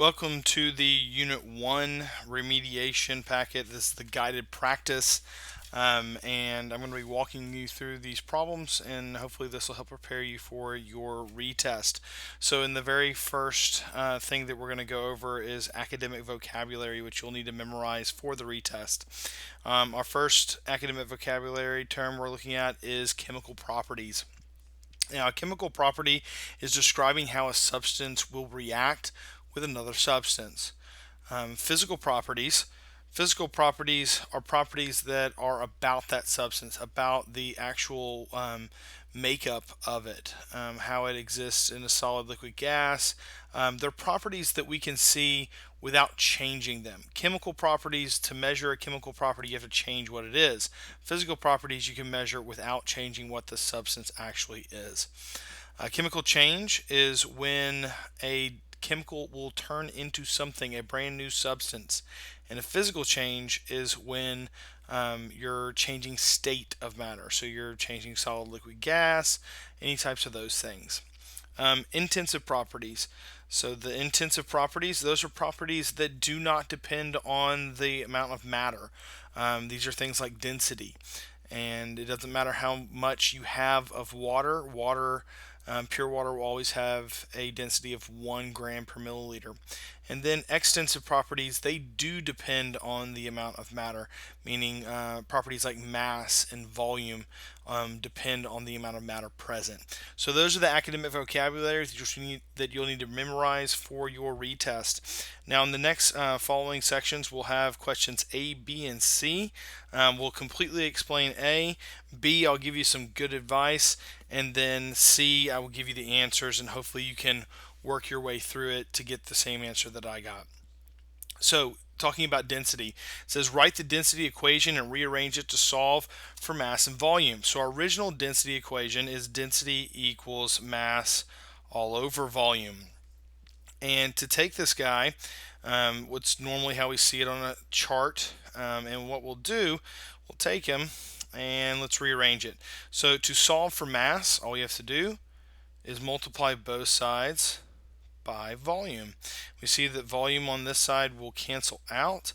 Welcome to the Unit 1 remediation packet. This is the guided practice, and I'm going to be walking you through these problems, and hopefully this will help prepare you for your retest. So in the very first thing that we're going to go over is academic vocabulary, which you'll need to memorize for the retest. Our first academic vocabulary term we're looking at is chemical properties. Now, a chemical property is describing how a substance will react with another substance. Physical properties. Physical properties are properties that are about that substance, about the actual makeup of it, how it exists in a solid, liquid, gas. They're properties that we can see without changing them. Chemical properties, to measure a chemical property, you have to change what it is. Physical properties you can measure without changing what the substance actually is. A chemical change is when a chemical will turn into something, a brand new substance. And a physical change is when you're changing state of matter. So you're changing solid, liquid, gas, any types of those things. Intensive properties. So the intensive properties, those are properties that do not depend on the amount of matter. These are things like density. And it doesn't matter how much you have of water. Pure water will always have a density of 1 gram per milliliter. And then extensive properties, they do depend on the amount of matter, meaning properties like mass and volume depend on the amount of matter present. So those are the academic vocabularies that you'll need to memorize for your retest. Now in the next following sections, we'll have questions A, B, and C. We'll completely explain A. B, I'll give you some good advice. And then C, I will give you the answers, and hopefully you can work your way through it to get the same answer that I got. So, talking about density, it says write the density equation and rearrange it to solve for mass and volume. So our original density equation is density equals mass all over volume. And to take this guy, what's normally how we see it on a chart, and what we'll do, we'll take him and let's rearrange it. So to solve for mass, all we have to do is multiply both sides by volume. We see that volume on this side will cancel out,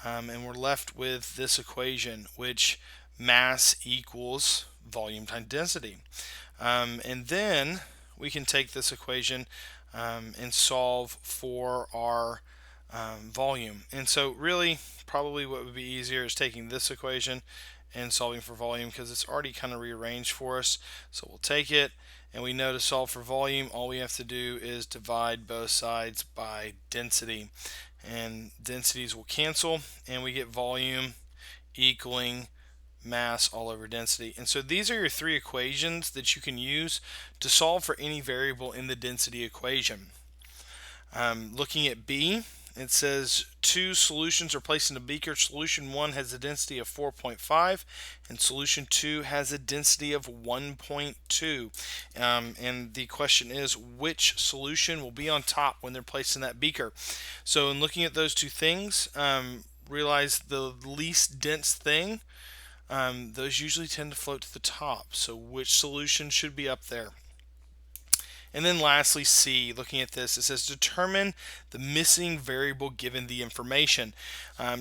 and we're left with this equation, which mass equals volume times density. And then we can take this equation and solve for our volume. And so really, probably what would be easier is taking this equation and solving for volume, because it's already kind of rearranged for us. So we'll take it, and we know to solve for volume, all we have to do is divide both sides by density. And densities will cancel, and we get volume equaling mass all over density. And so these are your three equations that you can use to solve for any variable in the density equation. Looking at B, it says two solutions are placed in a beaker. Solution 1 has a density of 4.5 and solution 2 has a density of 1.2. And the question is, which solution will be on top when they're placed in that beaker? So in looking at those two things, realize the least dense thing, those usually tend to float to the top. So which solution should be up there? And then lastly, C, looking at this, it says determine the missing variable given the information.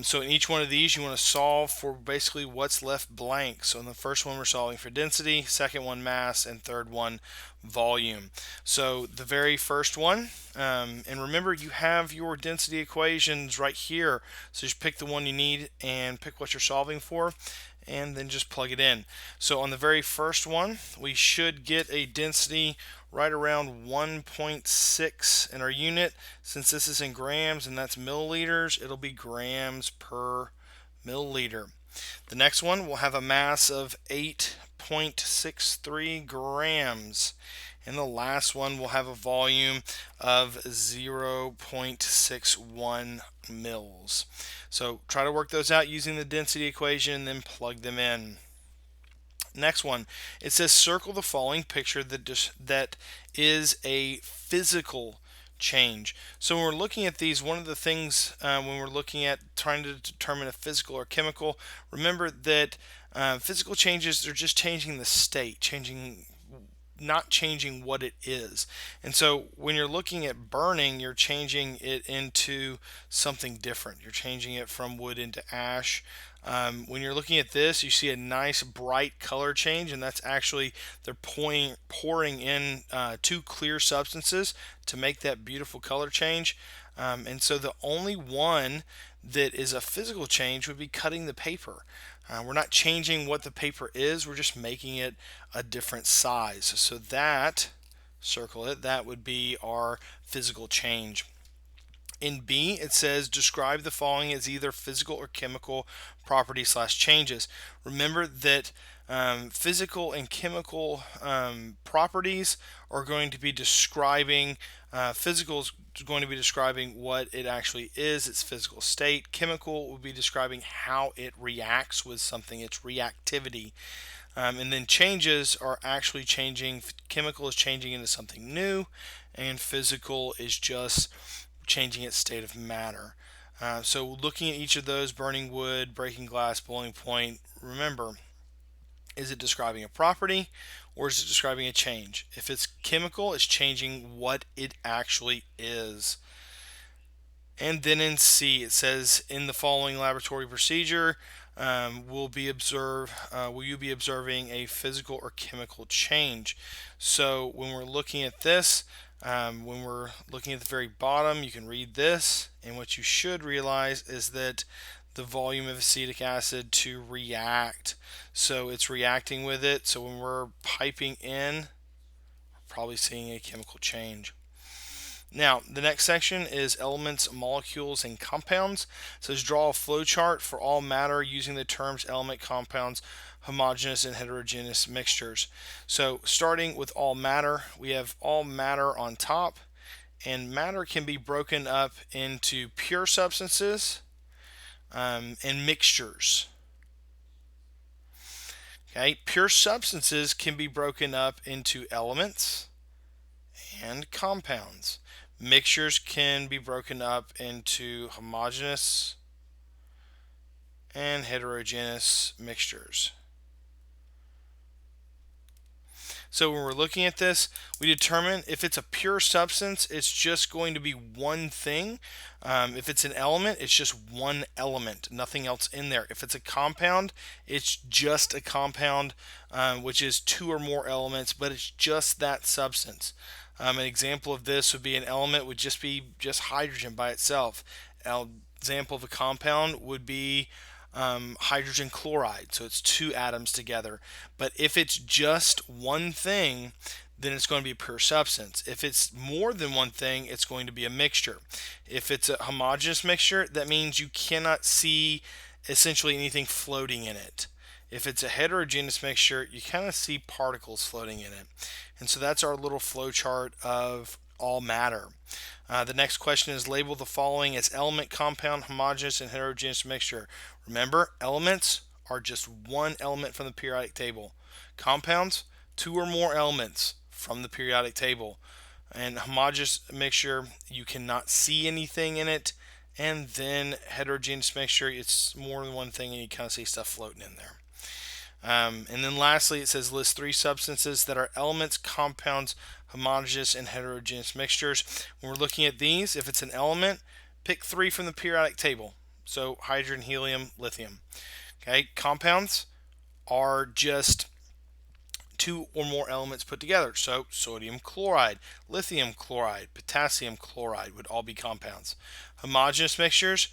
So in each one of these, you want to solve for basically what's left blank. So in the first one, we're solving for density, second one, mass, and third one, volume. So the very first one, and remember, you have your density equations right here. So just pick the one you need and pick what you're solving for, and then just plug it in. So on the very first one, we should get a density right around 1.6 in our unit. Since this is in grams and that's milliliters, it'll be grams per milliliter. The next one will have a mass of 8.63 grams. And the last one will have a volume of 0.61 mils. So try to work those out using the density equation and then plug them in. Next one, it says circle the following picture that is a physical change. So when we're looking at these, one of the things when we're looking at trying to determine a physical or chemical, remember that physical changes are just changing the state, changing not changing what it is. And so when you're looking at burning, you're changing it into something different. You're changing it from wood into ash. When you're looking at this, you see a nice bright color change, and that's actually they're pouring in two clear substances to make that beautiful color change. And so the only one that is a physical change would be cutting the paper. We're not changing what the paper is, we're just making it a different size. So that, circle it, that would be our physical change. In B, it says describe the following as either physical or chemical properties slash changes. Remember that physical and chemical properties are going to be describing, physical is going to be describing what it actually is, its physical state. Chemical will be describing how it reacts with something, its reactivity. And then changes are actually changing. Chemical is changing into something new, and physical is just changing its state of matter. So looking at each of those, burning wood, breaking glass, boiling point, remember, is it describing a property or is it describing a change? If it's chemical, it's changing what it actually is. And then in C, it says in the following laboratory procedure, will you be observing a physical or chemical change? So when we're looking at this, when we're looking at the very bottom, you can read this, and what you should realize is that the volume of acetic acid to react. So it's reacting with it. So when we're piping in, we're probably seeing a chemical change. Now, the next section is elements, molecules, and compounds. It says draw a flowchart for all matter using the terms element, compounds, homogeneous, and heterogeneous mixtures. So starting with all matter, we have all matter on top, and matter can be broken up into pure substances and mixtures. Okay, pure substances can be broken up into elements and compounds. Mixtures can be broken up into homogeneous and heterogeneous mixtures. So when we're looking at this, we determine if it's a pure substance, it's just going to be one thing. If it's an element, it's just one element, nothing else in there. If it's a compound, it's just a compound, which is two or more elements, but it's just that substance. An example of this would be an element would just be just hydrogen by itself. An example of a compound would be hydrogen chloride, so it's two atoms together. But if it's just one thing, then it's going to be a pure substance. If it's more than one thing, it's going to be a mixture. If it's a homogeneous mixture, that means you cannot see essentially anything floating in it. If it's a heterogeneous mixture, you kind of see particles floating in it. And so that's our little flow chart of all matter. The next question is label the following as element, compound, homogeneous, and heterogeneous mixture. Remember, elements are just one element from the periodic table. Compounds, two or more elements from the periodic table. And homogeneous mixture, you cannot see anything in it. And then heterogeneous mixture, it's more than one thing and you kind of see stuff floating in there. And then lastly, it says list three substances that are elements, compounds, homogeneous, and heterogeneous mixtures. When we're looking at these, if it's an element, pick three from the periodic table. So hydrogen, helium, lithium. Okay, compounds are just two or more elements put together. So sodium chloride, lithium chloride, potassium chloride would all be compounds. Homogeneous mixtures,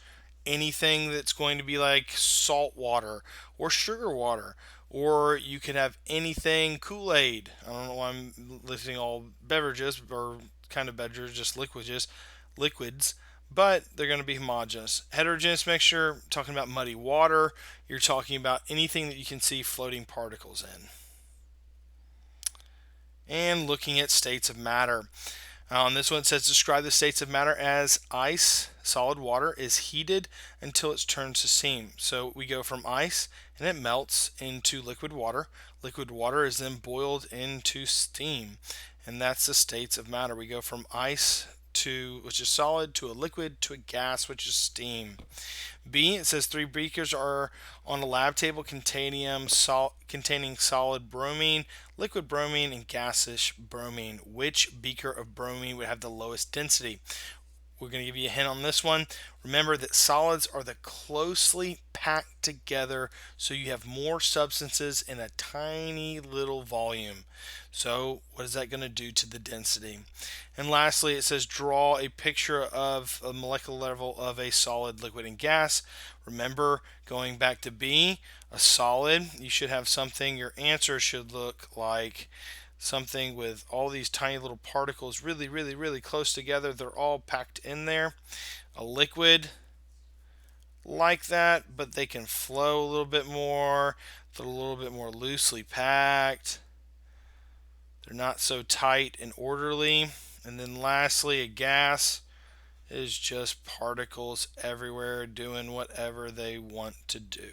anything that's going to be like salt water or sugar water, or you could have anything Kool-Aid. I don't know why I'm listing all beverages or kind of beverages, just liquids, but they're going to be homogeneous. Heterogeneous mixture, talking about muddy water, you're talking about anything that you can see floating particles in. And looking at states of matter. On this one it says describe the states of matter as ice, solid water, is heated until it turns to steam. So we go from ice and it melts into liquid water. Liquid water is then boiled into steam. And that's the states of matter. We go from ice which is solid, to a liquid, to a gas, which is steam. B, it says three beakers are on a lab table containing solid bromine, liquid bromine, and gaseous bromine. Which beaker of bromine would have the lowest density? We're going to give you a hint on this one. Remember that solids are the closely packed together, so you have more substances in a tiny little volume. So what is that going to do to the density? And lastly, it says draw a picture of a molecular level of a solid, liquid, and gas. Remember, going back to B, a solid, you should have something, your answer should look like something with all these tiny little particles really, really, really close together. They're all packed in there. A liquid like that, but they can flow a little bit more. They're a little bit more loosely packed. They're not so tight and orderly. And then lastly, a gas is just particles everywhere doing whatever they want to do.